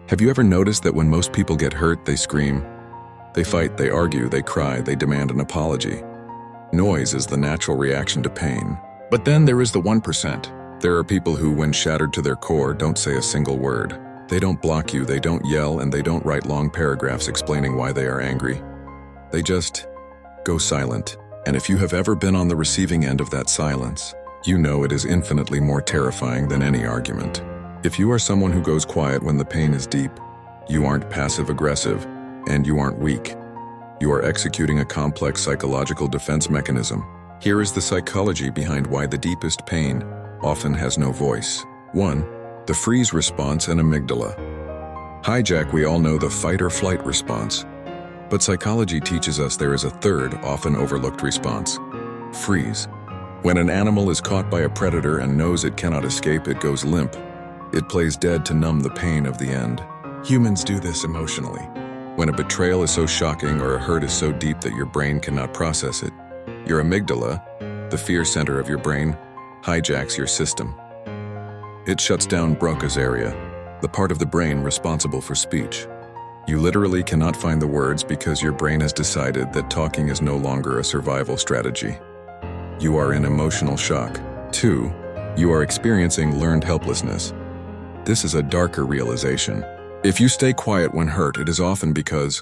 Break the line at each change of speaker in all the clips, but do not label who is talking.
Have you ever noticed that when most people get hurt, they scream? They fight, they argue, they cry, they demand an apology. Noise is the natural reaction to pain. But then there is the 1%. There are people who, when shattered to their core, don't say a single word. They don't block you, they don't yell, and they don't write long paragraphs explaining why they are angry. They just go silent. And if you have ever been on the receiving end of that silence, you know it is infinitely more terrifying than any argument. If you are someone who goes quiet when the pain is deep, you aren't passive-aggressive, and you aren't weak. You are executing a complex psychological defense mechanism. Here is the psychology behind why the deepest pain often has no voice. 1. The freeze response and amygdala. Hijack, we all know the fight or flight response. But psychology teaches us there is a third, often overlooked response. Freeze. When an animal is caught by a predator and knows it cannot escape, it goes limp. It plays dead to numb the pain of the end. Humans do this emotionally. When a betrayal is so shocking or a hurt is so deep that your brain cannot process it, your amygdala, the fear center of your brain, hijacks your system. It shuts down Broca's area, the part of the brain responsible for speech. You literally cannot find the words because your brain has decided that talking is no longer a survival strategy. You are in emotional shock. 2. You are experiencing learned helplessness. This is a darker realization. If you stay quiet when hurt, it is often because,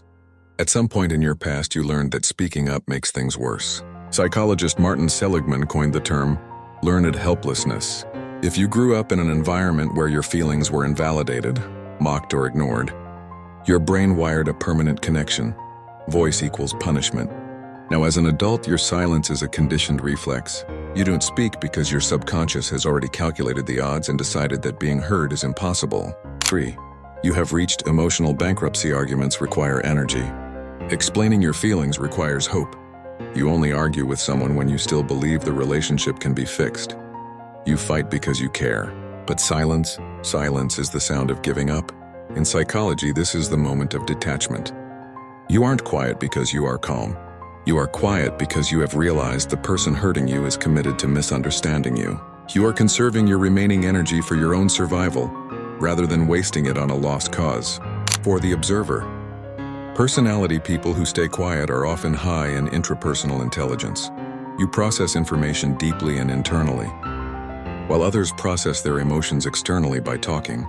at some point in your past, you learned that speaking up makes things worse. Psychologist Martin Seligman coined the term, learned helplessness. If you grew up in an environment where your feelings were invalidated, mocked or ignored, your brain wired a permanent connection. Voice equals punishment. Now, as an adult, your silence is a conditioned reflex. You don't speak because your subconscious has already calculated the odds and decided that being heard is impossible. 3. You have reached emotional bankruptcy. Arguments require energy. Explaining your feelings requires hope. You only argue with someone when you still believe the relationship can be fixed. You fight because you care. But silence is the sound of giving up. In psychology, this is the moment of detachment. You aren't quiet because you are calm. You are quiet because you have realized the person hurting you is committed to misunderstanding you. You are conserving your remaining energy for your own survival, rather than wasting it on a lost cause. For the observer, personality people who stay quiet are often high in intrapersonal intelligence. You process information deeply and internally. While others process their emotions externally by talking,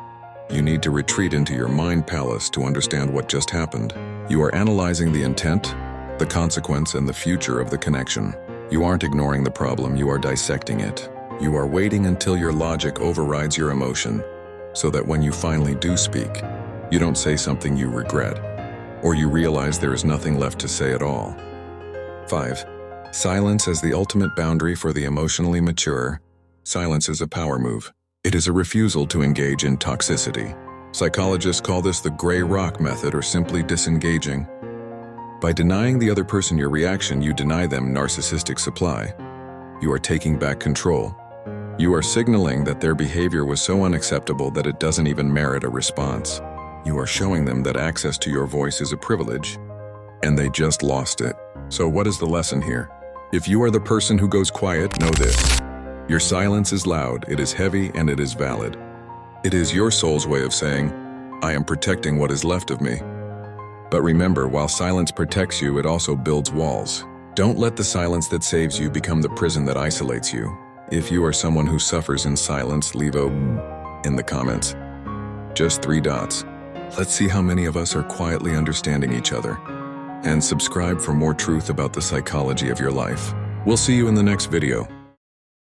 you need to retreat into your mind palace to understand what just happened. You are analyzing the intent, the consequence, and the future of the connection. You aren't ignoring the problem, you are dissecting it. You are waiting until your logic overrides your emotion, so that when you finally do speak, you don't say something you regret, or you realize there is nothing left to say at all. 5. Silence as the ultimate boundary for the emotionally mature. Silence is a power move. It is a refusal to engage in toxicity. Psychologists call this the gray rock method, or simply disengaging. By denying the other person your reaction, you deny them narcissistic supply. You are taking back control. You are signaling that their behavior was so unacceptable that it doesn't even merit a response. You are showing them that access to your voice is a privilege, and they just lost it. So what is the lesson here? If you are the person who goes quiet, know this. Your silence is loud, it is heavy, and it is valid. It is your soul's way of saying, I am protecting what is left of me. But remember, while silence protects you, it also builds walls. Don't let the silence that saves you become the prison that isolates you. If you are someone who suffers in silence, leave a in the comments. Just 3 dots. Let's see how many of us are quietly understanding each other. And subscribe for more truth about the psychology of your life. We'll see you in the next video.